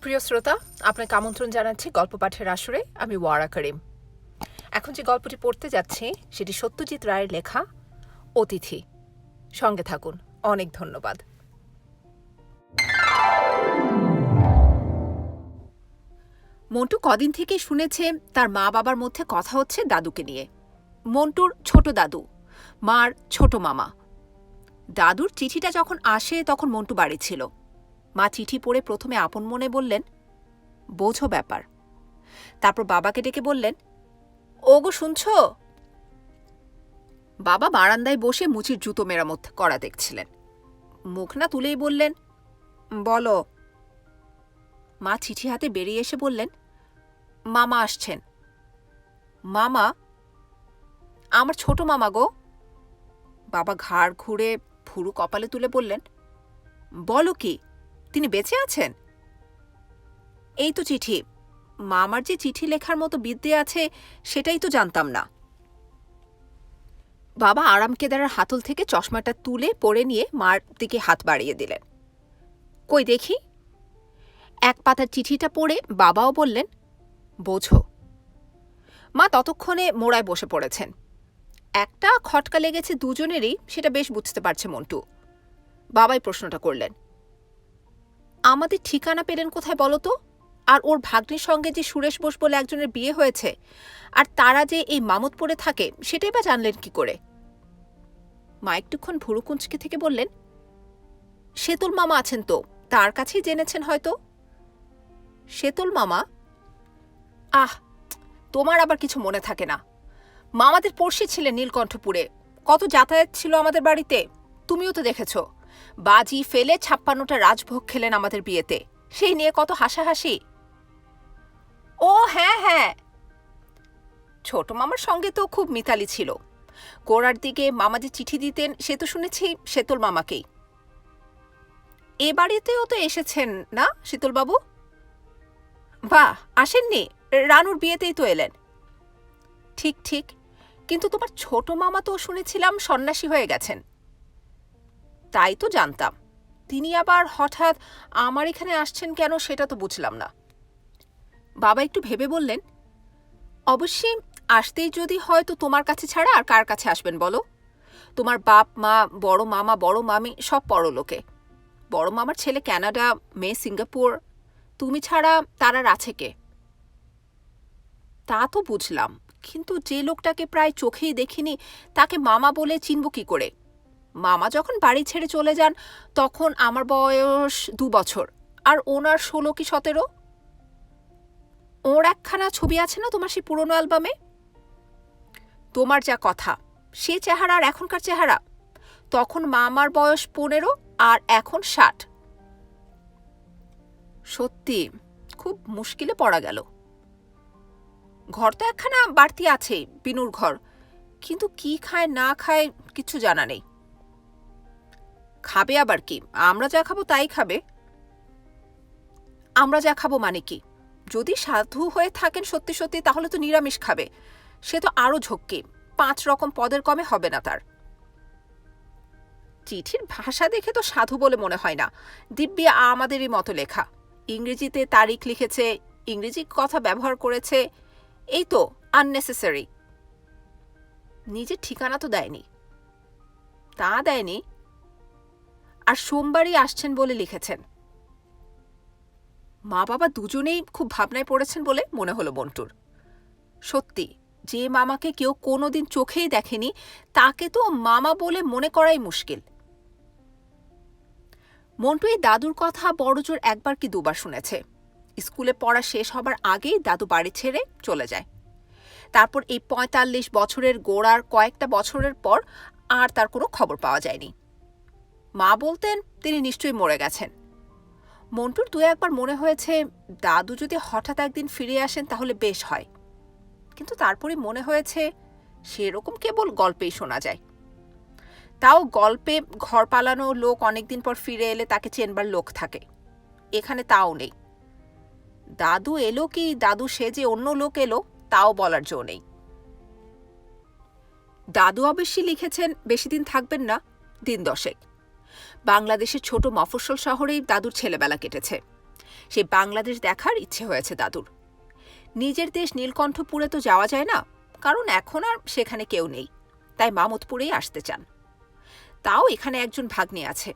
প্রিয় শ্রোতা, আপনাকে আমন্ত্রণ জানাচ্ছি গল্প পাঠের আসরে। আমি ওয়ারা করিম। এখন যে গল্পটি পড়তে যাচ্ছি সেটি সত্যজিৎ রায়ের লেখা অতিথি। সঙ্গে থাকুন। অনেক ধন্যবাদ। মন্টু কদিন থেকেই শুনেছে তার মা বাবার মধ্যে কথা হচ্ছে দাদুকে নিয়ে। মন্টুর ছোট দাদু, মার ছোট মামা। দাদুর চিঠিটা যখন আসে তখন মন্টু বাড়ি ছিল। মা চিঠি পড়ে প্রথমে আপন মনে বললেন, বোঝো ব্যাপার। তারপর বাবাকে ডেকে বললেন, ওগো শুনছ? বাবা বারান্দায় বসে মুচির জুতো মেরামত করা দেখছিলেন। মুখ না তুলেই বললেন, বলো। মা চিঠি হাতে বেরিয়ে এসে বললেন, মামা আসছেন। মামা? আমার ছোট মামা গো। বাবা ঘাড় ঘুরে ভুরু কপালে তুলে বললেন, বলো কি, তিনি বেঁচে আছেন? এই তো চিঠি। মামার যে চিঠি লেখার মতো বিদ্যে আছে সেটাই তো জানতাম না। বাবা আরামকেদারের হাতল থেকে চশমাটা তুলে পরে নিয়ে মার দিকে হাত বাড়িয়ে দিলেন। কই দেখি। এক পাতার চিঠিটা পড়ে বাবাও বললেন, বোঝো। মা ততক্ষণে মোড়ায় বসে পড়েছেন। একটা খটকা লেগেছে দুজনেরই, সেটা বেশ বুঝতে পারছে মন্টু। বাবাই প্রশ্নটা করলেন, আমাদের ঠিকানা পেলেন কোথায় বলো তো? আর ওর ভাগ্নির সঙ্গে যে সুরেশ বোস বলে একজনের বিয়ে হয়েছে, আর তারা যে এই মামুদপুরে থাকে, সেটাই বা জানলেন কি করে? মা একটুক্ষণ ভুরু কুঁচকে থেকে বললেন, সেতুল মামা আছেন তো, তার কাছেই জেনেছেন হয়তো। সেতুল মামা? আহ, তোমার আবার কিছু মনে থাকে না। মামাদের পড়শি ছিলেন নীলকণ্ঠপুরে। কত যাতায়াত ছিল আমাদের বাড়িতে, তুমিও তো দেখেছ। বাজি ফেলে 56টা রাজভোগ খেলেন আমাদের বিয়েতে, সেই নিয়ে কত হাসাহাসি। ও হ্যাঁ হ্যাঁ, ছোট মামার সঙ্গে তো খুব মিতালি ছিল। গোড়ার দিকে মামা যে চিঠি দিতেন সে তো শুনেছি সেতুল মামাকেই। এ বাড়িতেও তো এসেছেন না শীতলবাবু? বাহ, আসেননি? রানুর বিয়েতেই তো এলেন। ঠিক ঠিক, কিন্তু তোমার ছোট মামা তো শুনেছিলাম সন্ন্যাসী হয়ে গেছেন। তাই তো জানতাম, তিনি আবার হঠাৎ আমার এখানে আসছেন কেন সেটা তো বুঝলাম না। বাবা একটু ভেবে বললেন, অবশ্যই আসতেই যদি হয় তো তোমার কাছে ছাড়া আর কার কাছে আসবেন বলো? তোমার বাপ মা, বড় মামা, বড় মামি সব পরলোকে। বড় মামার ছেলে কানাডা, মেয়ে সিঙ্গাপুর, তুমি ছাড়া তার আর আছে কে? তা তো বুঝলাম, কিন্তু যে লোকটাকে প্রায় চোখেই দেখিনি তাকে মামা বলে চিনব কি করে? মামা যখন বাড়ি ছেড়ে চলে যান তখন আমার বয়স 2 বছর, আর ওনার 16 কি 17। ওর একখানা ছবি আছে না তোমার সেই পুরনো অ্যালবামে? তোমার যা কথা, সে চেহারা আর এখনকার চেহারা! তখন মামার বয়স 15 আর এখন 60। সত্যি খুব মুশকিলে পড়া গেল। ঘর তো একখানা বাড়তি আছে, বিনুর ঘর, কিন্তু কি খায় না খায় কিছু জানা নেই। খাবে আবার কি, আমরা যা খাবো তাই খাবে। আমরা যা খাবো মানে কি? যদি সাধু হয়ে থাকেন সত্যি সত্যি তাহলে তো নিরামিষ খাবে, সে তো আরো ঝক্কি, 5 রকম পদের কমে হবে না তার। চিঠির ভাষা দেখে তো সাধু বলে মনে হয় না, দিব্যি আমাদেরই মতো লেখা। ইংরেজিতে তারিখ লিখেছে, ইংরেজি কথা ব্যবহার করেছে, এই তো আননেসেসারি। নিজের ঠিকানা তো দেয়নি। তা দেয়নি, আর সোমবারই আসছেন বলে লিখেছেন। মা বাবা দুজনেই খুব ভাবনায় পড়েছেন বলে মনে হলো মন্টুর। সত্যি, যে মামাকে কেউ কোনোদিন চোখেই দেখেনি তাকে তো মামা বলে মনে করাই মুশকিল। মন্টু এই দাদুর কথা বড়জোর একবার কি দুবার শুনেছে। স্কুলে পড়া শেষ হবার আগেই দাদু বাড়ি ছেড়ে চলে যায়। তারপর এই 45 বছরের গোড়ার কয়েকটা বছরের পর আর তার কোনো খবর পাওয়া যায়নি। মা বলতেন তিনি নিশ্চয়ই মরে গেছেন। মন্টুর 2-1বার মনে হয়েছে দাদু যদি হঠাৎ একদিন ফিরে আসেন তাহলে বেশ হয়, কিন্তু তারপরে মনে হয়েছে সেরকম কেবল গল্পেই শোনা যায়। তাও গল্পে ঘর পালানো লোক অনেকদিন পর ফিরে এলে তাকে চেনবার লোক থাকে, এখানে তাও নেই। দাদু এলো কি দাদু সেজে অন্য লোক এলো তাও বলার জো নেই। দাদু অবশ্যই লিখেছেন বেশি দিন থাকবেন না, দিন 10। বাংলাদেশের ছোট মফস্বল শহরেই দাদুর ছেলেবেলা কেটেছে। সেই বাংলাদেশ দেখার ইচ্ছে হয়েছে দাদুর। নিজের দেশ নীলকণ্ঠপুরে তো যাওয়া যায় না, কারণ এখন আর সেখানে কেউ নেই, তাই মামুদপুরেই আসতে চান। তাও এখানে একজন ভাগ্নে আছে।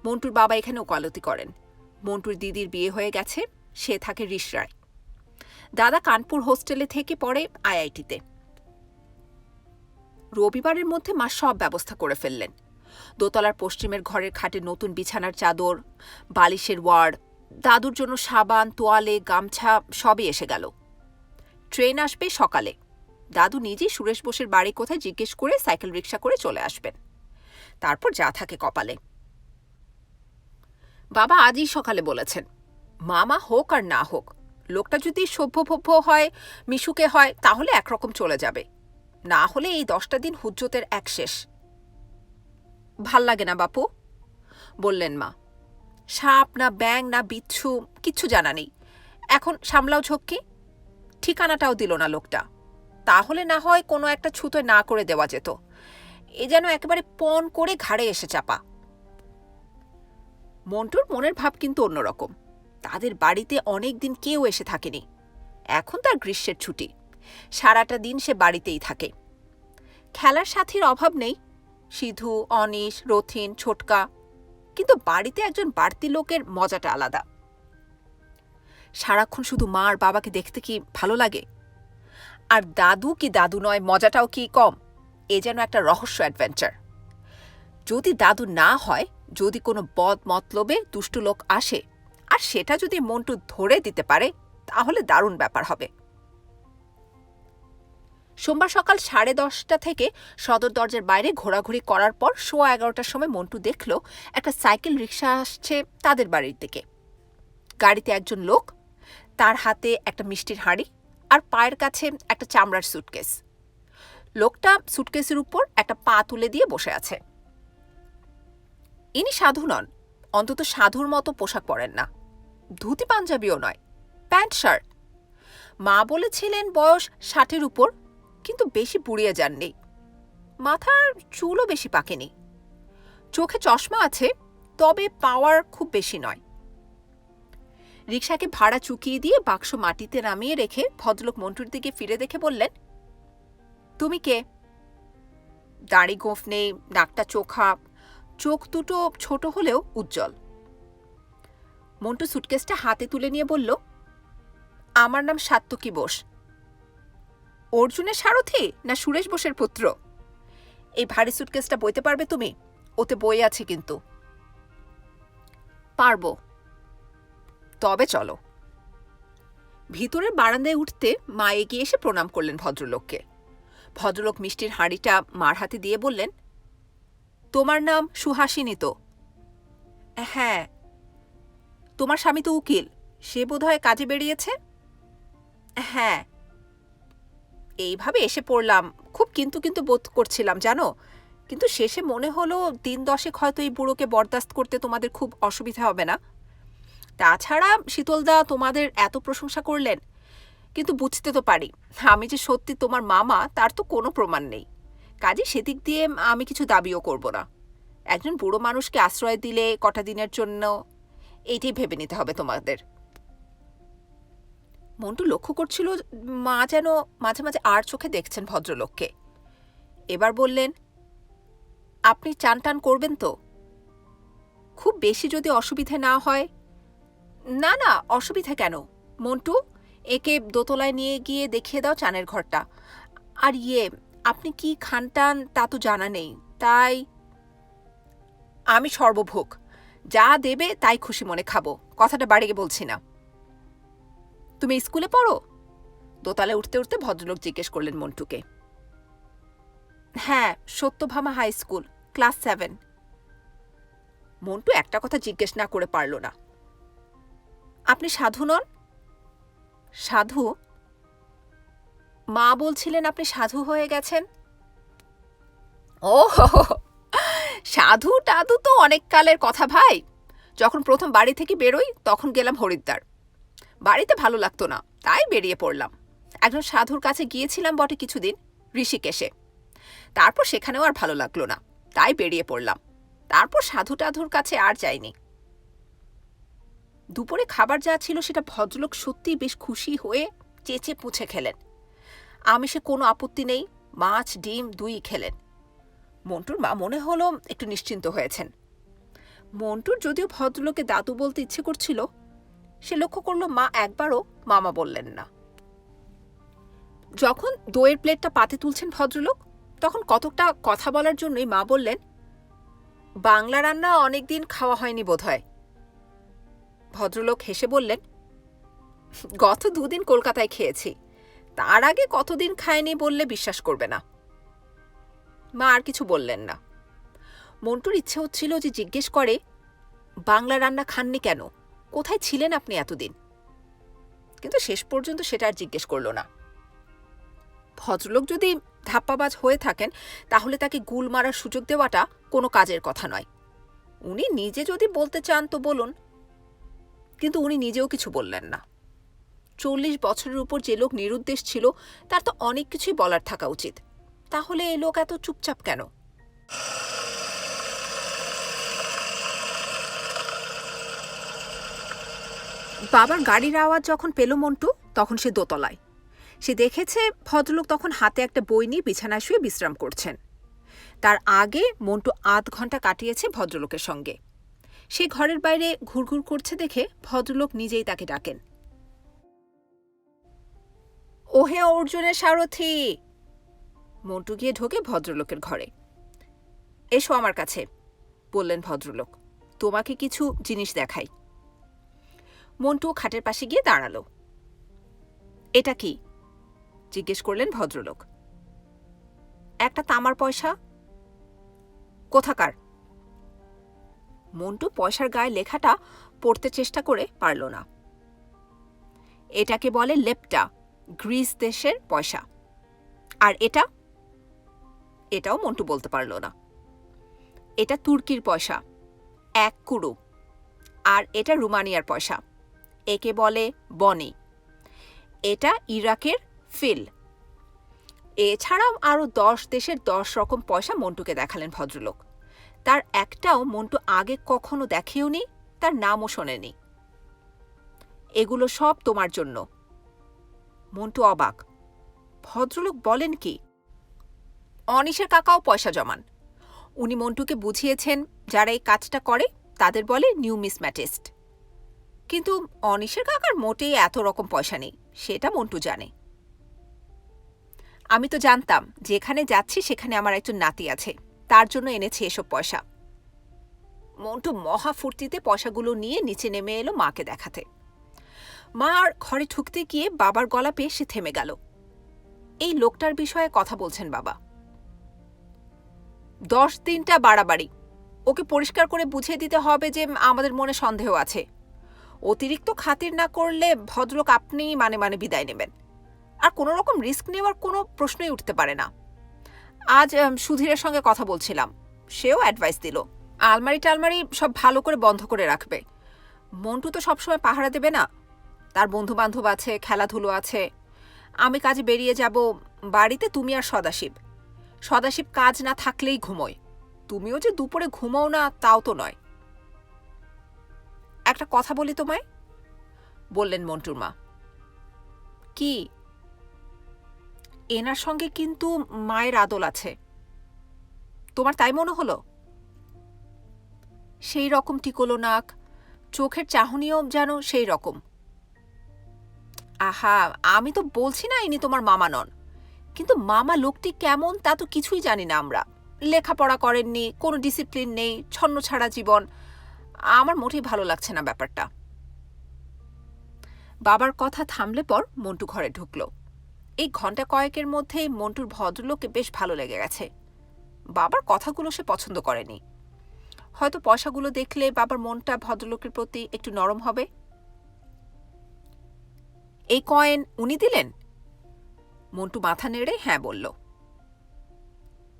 মন্টুর বাবা এখানে ওকালতি করেন। মন্টুর দিদির বিয়ে হয়ে গেছে, সে থাকে রিসরায়। দাদা কানপুর হোস্টেলে থেকে পড়ে আইআইটিতে। রবিবারের মধ্যে মা সব ব্যবস্থা করে ফেললেন। দোতলার পশ্চিমের ঘরের খাটে নতুন বিছানার চাদর, বালিশের ওয়ার্ড, দাদুর জন্য সাবান, তোয়ালে, গামছা সবই এসে গেল। ট্রেন আসবে সকালে। দাদু নিজেই সুরেশ বোসের বাড়ি কোথায় জিজ্ঞেস করে সাইকেল রিক্সা করে চলে আসবেন। তারপর যা থাকে কপালে। বাবা আজই সকালে বলেছেন, মামা হোক আর না হোক, লোকটা যদি সভ্যভব্য হয়, মিশুকে হয়, তাহলে একরকম চলে যাবে, না হলে এই 10টা দিন হুজ্জতের এক শেষ। ভাল লাগে না বাপু, বললেন মা। সাপ না ব্যাং না বিচ্ছু কিচ্ছু জানা নেই। এখন সামলাও ঝক্কি। ঠিকানাটাও দিল না লোকটা। তাহলে না হয় কোনো একটা ছুতোয় না করে দেওয়া যেত। এ যেন একেবারে পণ করে ঘাড়ে এসে চাপা। মন্টুর মনের ভাব কিন্তু অন্যরকম। তাদের বাড়িতে অনেক দিন কেউ এসে থাকেনি। এখন তার গ্রীষ্মের ছুটি, সারাটা দিন সে বাড়িতেই থাকে। খেলার সাথীর অভাব নেই, সিধু, অনিশ, রথিন, ছোটকা, কিন্তু বাড়িতে একজন বাড়তি লোকের মজাটা আলাদা। সারাক্ষণ শুধু মা আর বাবাকে দেখতে কি ভালো লাগে। আর দাদু কি দাদু নয়, মজাটাও কি কম। এ যেন একটা রহস্য অ্যাডভেঞ্চার। যদি দাদু না হয়, যদি কোনো বদ মতলবে দুষ্ট লোক আসে, আর সেটা যদি মন্টু ধরে দিতে পারে, তাহলে দারুণ ব্যাপার হবে। সোমবার সকাল 10:30 থেকে সদর দরজার বাইরে ঘোরাঘুরি করার পর 11:15টার সময় মন্টু দেখল একটা সাইকেল রিক্সা আসছে তাদের বাড়ির দিকে। গাড়িতে একজন লোক, তার হাতে একটা মিষ্টির হাঁড়ি আর পায়ের কাছে একটা চামড়ার সুটকেস। লোকটা সুটকেসের উপর একটা পা তুলে দিয়ে বসে আছে। ইনি সাধু নন, অন্তত সাধুর মতো পোশাক পরেন না, ধুতি পাঞ্জাবিও নয়, প্যান্ট শার্ট। মা বলেছিলেন বয়স 60-এর উপর, কিন্তু বেশি বুড়িয়ে যাননি। মাথার চুলও বেশি পাকেনি। চোখে চশমা আছে, তবে পাওয়ার খুব বেশি নয়। রিকশাকে ভাড়া চুকিয়ে দিয়ে বাক্স মাটিতে নামিয়ে রেখে ভদ্রলোক মন্টুর দিকে ফিরে দেখে বললেন, তুমি কে? দাড়ি গোঁফ নেই, নাকটা চোখা, চোখ দুটো ছোট হলেও উজ্জ্বল। মন্টু সুটকেসটা হাতে তুলে নিয়ে বলল, আমার নাম সাত্তকী বোস। অর্জুনের সারথি না সুরেশ বোসের পুত্র? এই ভারী সুটকেসটা বইতে পারবে তুমি? ওতে বই আছে কিন্তু। পারবো। তবে চলো। ভিতরের বারান্দায় উঠতে মা এগিয়ে এসে প্রণাম করলেন ভদ্রলোককে। ভদ্রলোক মিষ্টির হাঁড়িটা মার হাতে দিয়ে বললেন, তোমার নাম সুহাসিনী তো? হ্যাঁ। তোমার স্বামী তো উকিল, সে বোধহয় কাজে বেরিয়েছে? হ্যাঁ। এইভাবে এসে পড়লাম, খুব কিন্তু কিন্তু বোধ করছিলাম জানো, কিন্তু শেষে মনে হলো 10 হয়তো এই বুড়োকে বরদাস্ত করতে তোমাদের খুব অসুবিধা হবে না। তাছাড়া শীতলদা তোমাদের এত প্রশংসা করলেন, কিন্তু বুঝতে তো পারি আমি যে সত্যি তোমার মামা তার তো কোনো প্রমাণ নেই। কাজে সেদিক দিয়ে আমি কিছু দাবিও করব না। একজন বুড়ো মানুষকে আশ্রয় দিলে কটা দিনের জন্য, এইটাই ভেবে নিতে হবে তোমাদের। মন্টু লক্ষ্য করছিল মা যেন মাঝে মাঝে আর চোখে দেখছেন ভদ্রলোককে। এবার বললেন, আপনি চান টান করবেন তো? খুব বেশি যদি অসুবিধে না হয়। না না, অসুবিধা কেন? মন্টু, একে দোতলায় নিয়ে গিয়ে দেখিয়ে দাও চানের ঘরটা। আর আপনি কি খান টান তা তো জানা নেই, তাই। আমি সর্বভোগ, যা দেবে তাই খুশি মনে খাবো, কথাটা বাড়িয়ে বলছি না। তুমি স্কুলে পড়ো? দোতলায় উঠতে উঠতে ভদ্রলোক জিজ্ঞেস করলেন মন্টুকে। হ্যাঁ, সত্যভামা হাই স্কুল, ক্লাস 7। মন্টু একটা কথা জিজ্ঞেস না করে পারল না। আপনি সাধু নন? সাধু? মা বলছিলেন আপনি সাধু হয়ে গেছেন। ও সাধু টাধু তো অনেক কালের কথা ভাই। যখন প্রথম বাড়ি থেকে বেরোই তখন গেলাম হরিদ্বার। বাড়িতে ভালো লাগতো না, তাই বেরিয়ে পড়লাম। একজন সাধুর কাছে গিয়েছিলাম বটে কিছুদিন, ঋষিকেশে। তারপর সেখানেও আর ভালো লাগলো না, তাই বেরিয়ে পড়লাম। তারপর সাধু টাধুর কাছে আর যাইনি। দুপুরে খাবার যা ছিল সেটা ভদ্রলোক সত্যিই বেশ খুশি হয়ে চেঁচে পুছে খেলেন। আমিষে কোনো আপত্তি নেই, মাছ ডিম দুই খেলেন। মন্টুর মা মনে হলো একটু নিশ্চিন্ত হয়েছেন। মন্টুর যদিও ভদ্রলোকে দাদু বলতে ইচ্ছে করছিল, সে লক্ষ্য করল মা একবারও মামা বললেন না। যখন দইয়ের প্লেটটা পাতে তুলছেন ভদ্রলোক, তখন কতকটা কথা বলার জন্যই মা বললেন, বাংলা রান্না অনেকদিন খাওয়া হয়নি বোধহয়। ভদ্রলোক হেসে বললেন, গত 2 দিন কলকাতায় খেয়েছি, তার আগে কতদিন খায়নি বললে বিশ্বাস করবে না। মা আর কিছু বললেন না। মন্টুর ইচ্ছে হচ্ছিল যে জিজ্ঞেস করে, বাংলা রান্না খাননি কেন, কোথায় ছিলেন আপনি এতদিন? কিন্তু শেষ পর্যন্ত সেটা আর জিজ্ঞেস করল না। ভদ্রলোক যদি ধাপ্পাবাজ হয়ে থাকেন তাহলে তাকে গুল মারার সুযোগ দেওয়াটা কোনো কাজের কথা নয়। উনি নিজে যদি বলতে চান তো বলুন। কিন্তু উনি নিজেও কিছু বললেন না। 40 বছরের উপর যে লোক নিরুদ্দেশ ছিল তার তো অনেক কিছুই বলার থাকা উচিত। তাহলে এই লোক এত চুপচাপ কেন? বাবার গাড়ির আওয়াজ যখন পেল মন্টু, তখন সে দোতলায়। সে দেখেছে ভদ্রলোক তখন হাতে একটা বই নিয়ে বিছানায় শুয়ে বিশ্রাম করছেন। তার আগে মন্টু আধ ঘন্টা কাটিয়েছে ভদ্রলোকের সঙ্গে। সে ঘরের বাইরে ঘুরঘুর করছে দেখে ভদ্রলোক নিজেই তাকে ডাকেন, ওহে অর্জুনের সারথি। মন্টু গিয়ে ঢোকে ভদ্রলোকের ঘরে। এসো আমার কাছে, বললেন ভদ্রলোক, তোমাকে কিছু জিনিস দেখাই। মন্টু খাটের পাশে গিয়ে দাঁড়ালো। এটা কি? জিজ্ঞেস করলেন ভদ্রলোক। একটা তামার পয়সা। কোথাকার? মন্টু পয়সার গায়ে লেখাটা পড়তে চেষ্টা করে পারল না। এটাকে বলে লেপটা, গ্রিস দেশের পয়সা। আর এটা? এটাও মন্টু বলতে পারল না। এটা তুর্কির পয়সা, 1 কুরু। আর এটা রুমানিয়ার পয়সা, একে বলে বনি। এটা ইরাকের ফিল। এছাড়াও আরও 10 দেশের 10 রকম পয়সা মন্টুকে দেখালেন ভদ্রলোক। তার একটাও মন্টু আগে কখনো দেখেওনি, তার নামও শোনেনি। এগুলো সব তোমার জন্য। মন্টু অবাক। ভদ্রলোক বলেন কি? অনিশের কাকাও পয়সা জমান। উনি মন্টুকে বুঝিয়েছেন যারা এই কাজটা করে তাদের বলে নিউমিসম্যাটিস্ট। কিন্তু অনিশের কাকার মোটেই এত রকম পয়সা নেই, সেটা মন্টু জানে। আমি তো জানতাম যেখানে যাচ্ছি সেখানে আমার একজন নাতি আছে, তার জন্য এনেছি এসব পয়সা। মন্টু মহা ফুর্তিতে পয়সাগুলো নিয়ে নিচে নেমে এলো মাকে দেখাতে। মা আর ঘরে ঢুকতে গিয়ে বাবার গলা পেয়ে সে থেমে গেল। এই লোকটার বিষয়ে কথা বলছেন বাবা। 10 দিনটা বাড়াবাড়ি। ওকে পরিষ্কার করে বুঝিয়ে দিতে হবে যে আমাদের মনে সন্দেহ আছে। অতিরিক্ত খাতির না করলে ভদ্রলোক আপনি মানে মানে বিদায় নেবেন। আর কোনো রকম রিস্ক নেওয়ার কোনো প্রশ্নই উঠতে পারে না। আজ সুধীরের সঙ্গে কথা বলছিলাম, সেও অ্যাডভাইস দিল আলমারি টালমারি সব ভালো করে বন্ধ করে রাখবে। মন্টু তো সবসময় পাহারা দেবে না, তার বন্ধু বান্ধব আছে, খেলাধুলো আছে। আমি কাজে বেরিয়ে যাব, বাড়িতে তুমি আর সদাশিব। সদাশিব কাজ না থাকলেই ঘুমোয়, তুমিও যে দুপুরে ঘুমাও না তাও তো নয়। একটা কথা বলি তোমায়, বললেন মন্টুর মা। কি? এনার সঙ্গে কিন্তু মায়ের আদল আছে। তোমার তাই মনে হলো? সেই রকম টিকলো নাক, চোখের চাহনিও যেন সেই রকম। আহা, আমি তো বলছি না ইনি তোমার মামা নন, কিন্তু মামা লোকটি কেমন তা তো কিছুই জানি না আমরা। লেখাপড়া করেননি, কোনো ডিসিপ্লিন নেই, ছন্নছাড়া জীবন। আমার মোটেই ভালো লাগছে না ব্যাপারটা। বাবার কথা থামলে পর মন্টু ঘরে ঢুকল। এই ঘন্টা কয়েকের মধ্যেই মন্টুর ভদ্রলোককে বেশ ভালো লেগে গেছে। বাবার কথাগুলো সে পছন্দ করেনি। হয়তো পয়সাগুলো দেখলে বাবার মনটা ভদ্রলোকের প্রতি একটু নরম হবে। এই কয়েন উনি দিলেন? মন্টু মাথা নেড়ে হ্যাঁ বলল।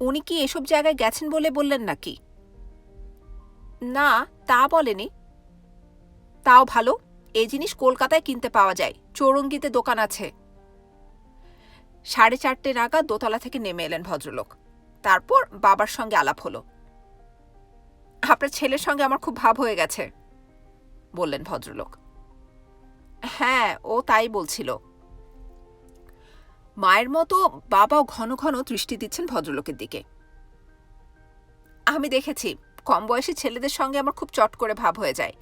উনি কি এসব জায়গায় গেছেন বলে বললেন নাকি? না, তা বলেনি। তাও ভালো, এই জিনিস কলকাতায় কিনতে পাওয়া যায়, চৌরঙ্গিতে দোকান আছে। 4:30 নাগাদ দোতলা থেকে নেমে এলেন ভদ্রলোক। তারপর বাবার সঙ্গে আলাপ হলো। আপনার ছেলের সঙ্গে আমার খুব ভাব হয়ে গেছে, বললেন ভদ্রলোক। হ্যাঁ, ও তাই বলছিল। মায়ের মতো বাবাও ঘন ঘন দৃষ্টি দিচ্ছেন ভদ্রলোকের দিকে। আমি দেখেছি কম বয়সী ছেলেদের সঙ্গে আমার খুব চট করে ভাব হয়ে যায়।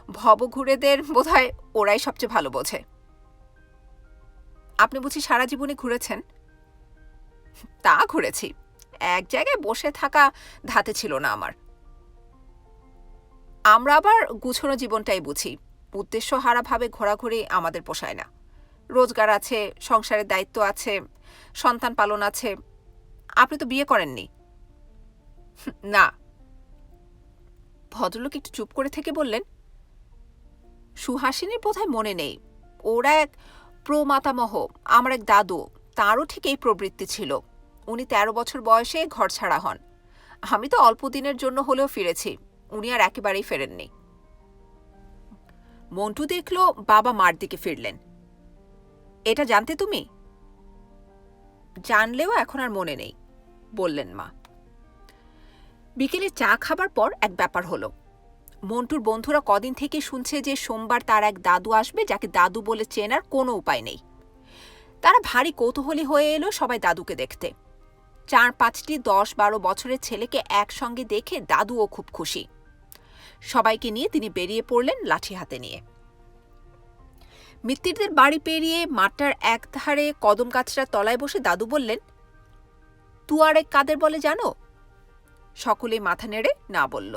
ভবঘুরেদের বোধহয় ওরাই সবচেয়ে ভালো বোঝে। আপনি বুঝি সারা জীবনে ঘুরেছেন? তা ঘুরেছি, এক জায়গায় বসে থাকা ধাতে ছিল না আমার। আমরা আবার গুছানো জীবনটাই বুঝি। উদ্দেশ্য হারাভাবে ঘোরাঘুরি আমাদের পোষায় না। রোজগার আছে, সংসারের দায়িত্ব আছে, সন্তান পালন আছে। আপনি তো বিয়ে করেননি? না। ভদ্রলোক একটু চুপ করে থেকে বললেন, সুহাসিনীর বোধহয় মনে নেই। ওরা এক প্রমাতামহ, আমার এক দাদু, তাঁরও ঠিক এই প্রবৃত্তি ছিল। উনি ১৩ বছর বয়সে ঘরছাড়া হন। আমি তো অল্প দিনের জন্য হলেও ফিরেছি, উনি আর একেবারেই ফেরেননি। মন্টু দেখল বাবা মার দিকে ফিরলেন। এটা জানতে তুমি? জানলেও এখন আর মনে নেই, বললেন মা। বিকেলে চা খাবার পর এক ব্যাপার হলো। মন্টুর বন্ধুরা কদিন থেকে শুনছে যে সোমবার তার এক দাদু আসবে, যাকে দাদু বলে চেনার কোনো উপায় নেই। তারা ভারী কৌতূহলী হয়ে এলো সবাই দাদুকে দেখতে। ৪-৫টি ১০-১২ বছরের ছেলেকে একসঙ্গে দেখে দাদুও খুব খুশি। সবাইকে নিয়ে তিনি বেরিয়ে পড়লেন লাঠি হাতে নিয়ে। মিত্তিরদের বাড়ি পেরিয়ে মাঠটার একধারে কদম গাছটার তলায় বসে দাদু বললেন, তুয়ারেগ কাদের বলে জানো? সকলে মাথা নেড়ে না বলল।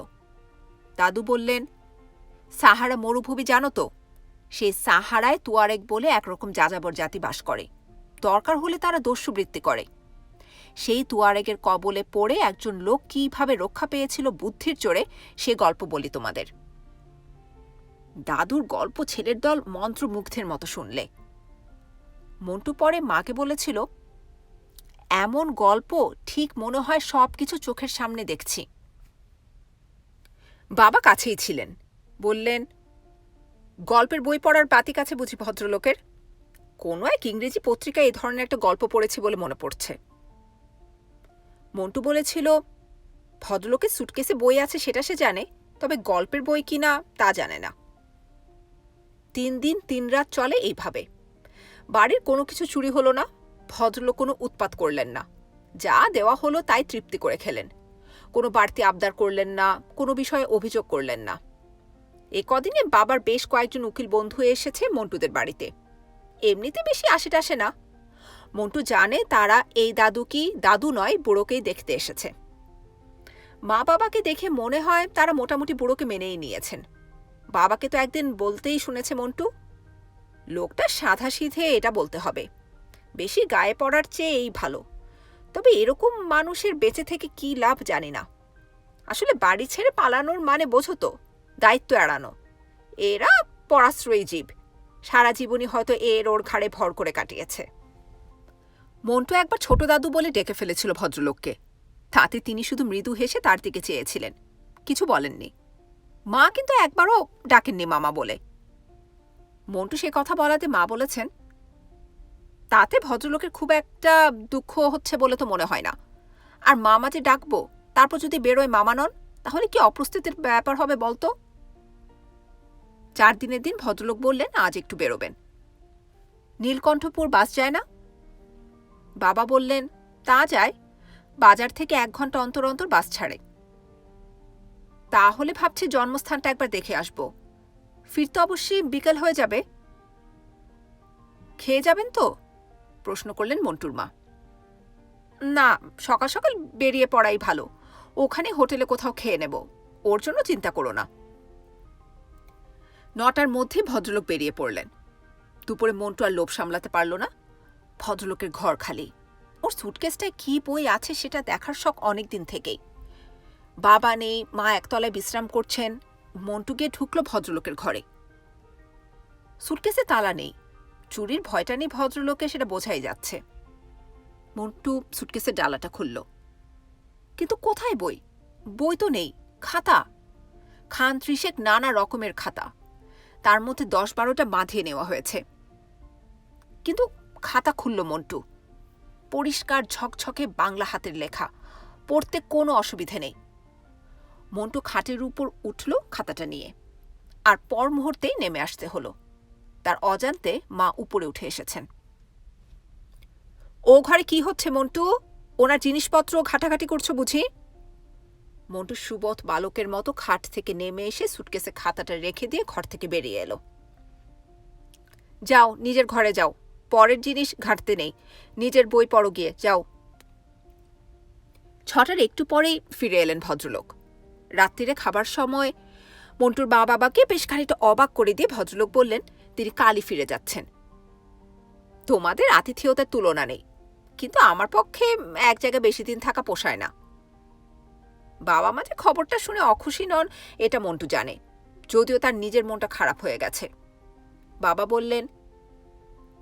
দাদু বললেন, সাহারা মরুভূমি জানো তো? সেই সাহারায় তুয়ারেগ বলে একরকম যাযাবর জাতি বাস করে। দরকার হলে তারা দস্যুবৃত্তি করে। সেই তুয়ারেগের কবলে পড়ে একজন লোক কিভাবে রক্ষা পেয়েছিল বুদ্ধির জোরে, সে গল্প বলি তোমাদের। দাদুর গল্প ছেলের দল মন্ত্রমুগ্ধের মতো শুনলে। মন্টু পরে মাকে বলেছিল, এমন গল্প ঠিক মনে হয় সবকিছু চোখের সামনে দেখছি। বাবা কাছেই ছিলেন, বললেন, গল্পের বই পড়ার বাতিক আছে বুঝি ভদ্রলোকের? কোনো এক ইংরেজি পত্রিকায় এই ধরনের একটা গল্প পড়েছি বলে মনে পড়ছে। মন্টু বলেছিল, ভদ্রলোকের সুটকেসে বই আছে সেটা সে জানে, তবে গল্পের বই কিনা তা জানে না। ৩ দিন ৩ রাত চলে এইভাবে। বাড়ির কোনো কিছু চুরি হলো না, ভদ্রলোক কোনো উৎপাত করলেন না। যা দেওয়া হলো তাই তৃপ্তি করে খেলেন। কোনো বাড়তি আবদার করলেন না, কোনো বিষয়ে অভিযোগ করলেন না। এ কদিনে বাবার বেশ কয়েকজন উকিল বন্ধু এসেছে মন্টুদের বাড়িতে। এমনিতে বেশি আসে না। মন্টু জানে তারা এই দাদু নয়, বুড়োকেই দেখতে এসেছে। মা বাবাকে দেখে মনে হয় তারা মোটামুটি বুড়োকে মেনেই নিয়েছেন। বাবাকে তো একদিন বলতেই শুনেছে মন্টু, লোকটা সাধাসিধে, এটা বলতে হবে। বেশি গায়ে পড়ার চেয়ে এই ভালো। তবে এরকম মানুষের বেঁচে থেকে কি লাভ জানি না। আসলে বাড়ি ছেড়ে পালানোর মানে বোঝো তো, দায়িত্ব এড়ানো। এরা পরাশ্রয়ী জীব, সারা জীবনই হয়তো এর ওর ঘাড়ে ভর করে কাটিয়েছে। মন্টু একবার ছোট দাদু বলে ডেকে ফেলেছিল ভদ্রলোককে। তাতে তিনি শুধু মৃদু হেসে তার দিকে চেয়েছিলেন, কিছু বলেননি। মা কিন্তু একবারও ডাকেননি মামা বলে। মন্টু সে কথা বলাতে মা বলেছেন, তাতে ভদ্রলোকের খুব একটা দুঃখ হচ্ছে বলে তো মনে হয় না। আর মামা যে ডাকবো, তারপর যদি বেরোয় মামা নন, তাহলে কি অপ্রস্তুতির ব্যাপার হবে বলতো? 4 দিনের দিন ভদ্রলোক বললেন আজ একটু বেরোবেন। নীলকণ্ঠপুর বাস যায় না? বাবা বললেন, তা যায়, বাজার থেকে 1 ঘন্টা অন্তর অন্তর বাস ছাড়ে। তাহলে ভাবছি জন্মস্থানটা একবার দেখে আসব। ফিরতে অবশ্যই বিকেল হয়ে যাবে। খেয়ে যাবেন তো? প্রশ্ন করলেন মন্টুর মা। না, সকাল সকাল বেরিয়ে পড়াই ভালো। ওখানে হোটেলে কোথাও খেয়ে নেব, ওর জন্য চিন্তা করো না। 9টার মধ্যে ভদ্রলোক বেরিয়ে পড়লেন। দুপুরে মন্টু আর লোভ সামলাতে পারল না। ভদ্রলোকের ঘর খালি। ওর সুটকেসটায় কি বই আছে সেটা দেখার শখ অনেক দিন থেকেই। বাবা নেই, মা একতলায় বিশ্রাম করছেন। মন্টু গিয়ে ঢুকল ভদ্রলোকের ঘরে। সুটকেসে তালা নেই। চুরির ভয়টা নেই ভদ্রলোকে, সেটা বোঝাই যাচ্ছে। মন্টু সুটকেসের ডালাটা খুলল, কিন্তু কোথায় বই? বই তো নেই। খাতা, খান ত্রিশেক নানা রকমের খাতা, তার মধ্যে 10-12টা বাঁধিয়ে নেওয়া হয়েছে। কিন্তু খাতা খুলল মন্টু। পরিষ্কার ঝকঝকে বাংলা হাতের লেখা, পড়তে কোনো অসুবিধে নেই। মন্টু খাটের উপর উঠল খাতাটা নিয়ে, আর পর মুহূর্তেই নেমে আসতে হলো। তার অজান্তে মা উপরে উঠে এসেছেন। ও ঘরে কি হচ্ছে মন্টু? ওনার জিনিসপত্র ঘাটাঘাটি করছো বুঝি? মন্টু সুবোধ বালকের মতো খাট থেকে নেমে এসে সুটকেসে খাতাটা রেখে দিয়ে ঘর থেকে বেরিয়ে এলো। যাও, নিজের ঘরে যাও, পরের জিনিস ঘাটতে নেই, নিজের বই পড়ো গিয়ে, যাও। 6টার একটু পরেই ফিরে এলেন ভদ্রলোক। রাত্রিরে খাবার সময় মন্টুর মা বাবাকে বেশ খানিকটা অবাক করে দিয়ে ভদ্রলোক বললেন তিনি কালই ফিরে যাচ্ছেন। তোমাদের আতিথেয়তার তুলনা নেই, কিন্তু আমার পক্ষে এক জায়গায় বেশি দিন থাকা পোষায় না। বাবা মা যে খবরটা শুনে অখুশি নন এটা মন্টু জানে, যদিও তার নিজের মনটা খারাপ হয়ে গেছে। বাবা বললেন,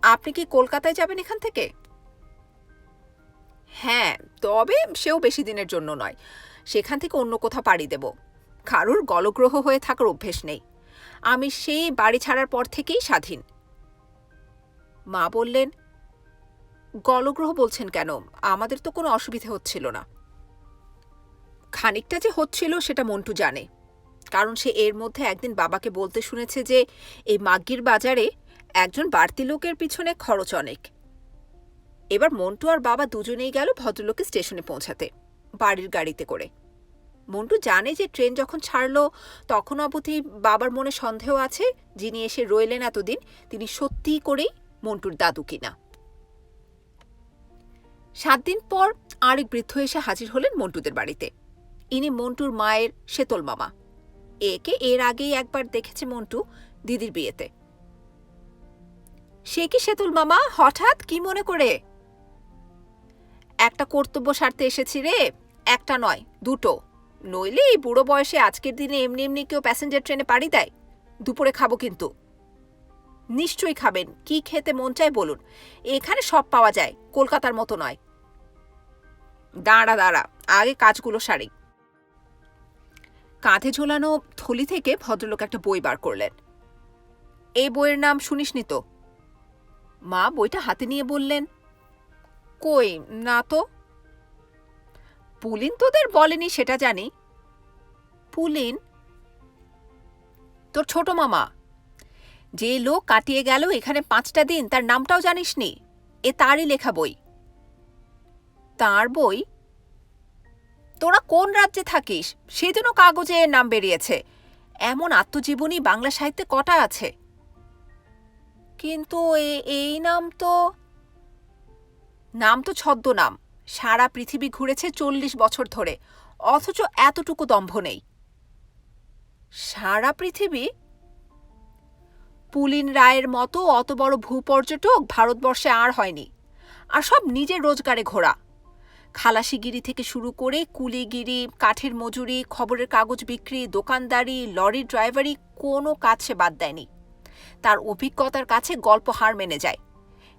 আপনি কি কলকাতায় যাবেন এখান থেকে? হ্যাঁ, তবে সেও বেশি দিনের জন্য নয়, সেখান থেকে অন্য কোথাও পাড়ি দেব। কারুর গলগ্রহ হয়ে থাকার অভ্যেস নেই, আমি সেই বাড়ি ছাড়ার পর থেকেই স্বাধীন। মা বললেন, গলগ্রহ বলছেন কেন? আমাদের তো কোনো অসুবিধে হচ্ছিল না। খানিকটা যে হচ্ছিল সেটা মন্টু জানে, কারণ সে এর মধ্যে একদিন বাবাকে বলতে শুনেছে যে এই মাগ্গির বাজারে একজন বাড়তি লোকের পিছনে খরচ অনেক। এবার মন্টু আর বাবা দুজনেই গেল ভদ্রলোকের স্টেশনে পৌঁছাতে, বাড়ির গাড়িতে করে। মন্টু জানে যে ট্রেন যখন ছাড়ল তখন অবধি বাবার মনে সন্দেহ আছে যিনি এসে রইলেন এতদিন তিনি সত্যিই করেই মন্টুর দাদু কিনা। 7 দিন পর আরেক বৃদ্ধ এসে হাজির হলেন মন্টুদের বাড়িতে। ইনি মন্টুর মায়ের শেতল মামা। একে এর আগেই একবার দেখেছে মন্টু দিদির বিয়েতে। সে কি শেতল মামা, হঠাৎ কি মনে করে? একটা কর্তব্য সারতে এসেছি রে, একটা নয় দুটো, নইলে এই বুড়ো বয়সে আজকের দিনে এমনি এমনি কেউ প্যাসেঞ্জার ট্রেনে পাড়ি দেয়? দুপুরে খাবো কিন্তু। নিশ্চয়ই খাবেন, কি খেতে মন চায় বলুন, এখানে সব পাওয়া যায়, কলকাতার মতো নয়। দাঁড়া দাঁড়া, আগে কাজগুলো সারি। কাঁধে ঝোলানো থলি থেকে ভদ্রলোক একটা বই বার করলেন। এই বইয়ের নাম শুনিসনি তো? মা বইটা হাতে নিয়ে বললেন, কই না তো। পুলিন তোদের বলেনি সেটা জানি। পুলিন? তোর ছোট মামা, যে লোক কাটিয়ে গেল এখানে 5টা দিন, তার নামটাও জানিসনি? এ তারই লেখা বই। তার বই? তোরা কোন রাজ্যে থাকিস? সেদিনও কাগজে এর নাম বেরিয়েছে। এমন আত্মজীবনী বাংলা সাহিত্যে কটা আছে? কিন্তু এই নাম তো ছদ্মনাম। সারা পৃথিবী ঘুরেছে 40 বছর ধরে, অথচ এতটুকু দম্ভ নেই। সারা পৃথিবী? পুলিন রায়ের মতো অত বড় ভূপর্যটক ভারতবর্ষে আর হয়নি, আর সব নিজের রোজগারে ঘোরা। খালাসিগিরি থেকে শুরু করে কুলিগিরি, কাঠের মজুরি, খবরের কাগজ বিক্রি, দোকানদারি, লরির ড্রাইভারি, কোনো কাজ সে বাদ দেয়নি। তার অভিজ্ঞতার কাছে গল্প হার মেনে যায়।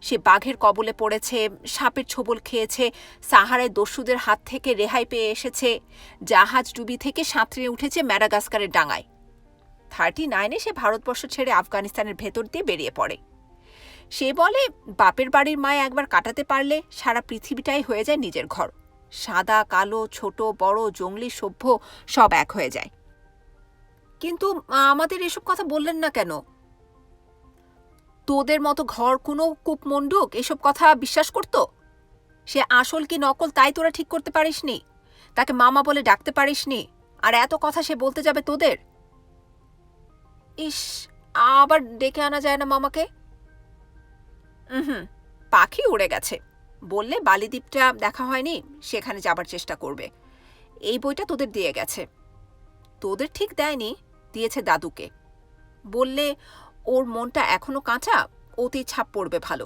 সে বাঘের কবলে পড়েছে, সাপের ছোবল খেয়েছে, সাহারায় দস্যুদের হাত থেকে রেহাই পেয়ে এসেছে, জাহাজ ডুবি থেকে সাঁতরে উঠেছে ম্যাডাগাস্কারের ডাঙায়। 39-এ সে ভারতবর্ষ ছেড়ে আফগানিস্তানের ভেতর দিয়ে বেরিয়ে পড়ে। সে বলে বাপের বাড়ির মায়ে একবার কাটাতে পারলে সারা পৃথিবীটাই হয়ে যায় নিজের ঘর। সাদা কালো, ছোট বড়, জঙ্গলি সভ্য সব এক হয়ে যায়। কিন্তু আমাদের এসব কথা বললেন না কেন? তোদের মতো ঘর কোনো কূপমণ্ডুক এসব কথা বিশ্বাস করত? সে আসল কি নকল তাই তোরা ঠিক করতে পারিসনি? তাকে মামা বলে ডাকতে পারিসনি, আর এত কথা সে বলতে যাবে তোদের? ইস, আবার ডেকে আনা যায় না মামাকে? পাখি উড়ে গেছে। বললে বালিদ্বীপটা দেখা হয়নি, সেখানে যাবার চেষ্টা করবে। এই বইটা তোদের দিয়ে গেছে। তোদের ঠিক দেয়নি, দিয়েছে দাদুকে। বললে ওর মনটা এখনো কাঁচা, ওতেই ছাপ পড়বে ভালো।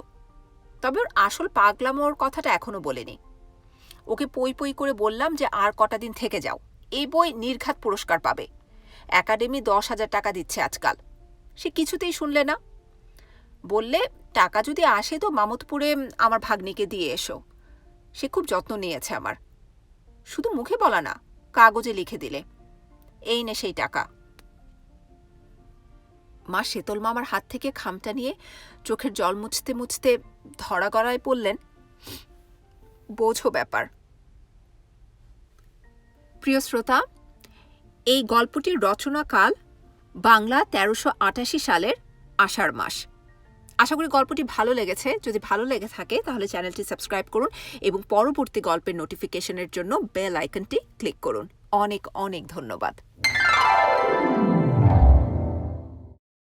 তবে ওর আসল পাগলামোর কথাটা এখনো বলেনি। ওকে পই পই করে বললাম যে আর কটা দিন থেকে যাও, এই বই নির্ঘাত পুরস্কার পাবে। একাডেমি 10,000 টাকা দিচ্ছে আজকাল। সে কিছুতেই শুনলে না। বললে টাকা যদি আসে তো মামতপুরে আমার ভাগ্নিকে দিয়ে এসো, সে খুব যত্ন নিয়েছে আমার। শুধু মুখে বলা না, কাগজে লিখে দিলে। এই নে সেই টাকা। মা শেতল মামার হাত থেকে খামটা নিয়ে চোখের জল মুছতে মুছতে ধরা গড়ায় বললেন, বোঝো ব্যাপার। প্রিয় শ্রোতা, এই গল্পটির রচনাকাল বাংলা 1388 সালের আষাঢ় মাস। আশা করি গল্পটি ভালো লেগেছে। যদি ভালো লেগে থাকে তাহলে চ্যানেলটি সাবস্ক্রাইব করুন এবং পরবর্তী গল্পের নোটিফিকেশনের জন্য বেল আইকনটি ক্লিক করুন। অনেক অনেক ধন্যবাদ।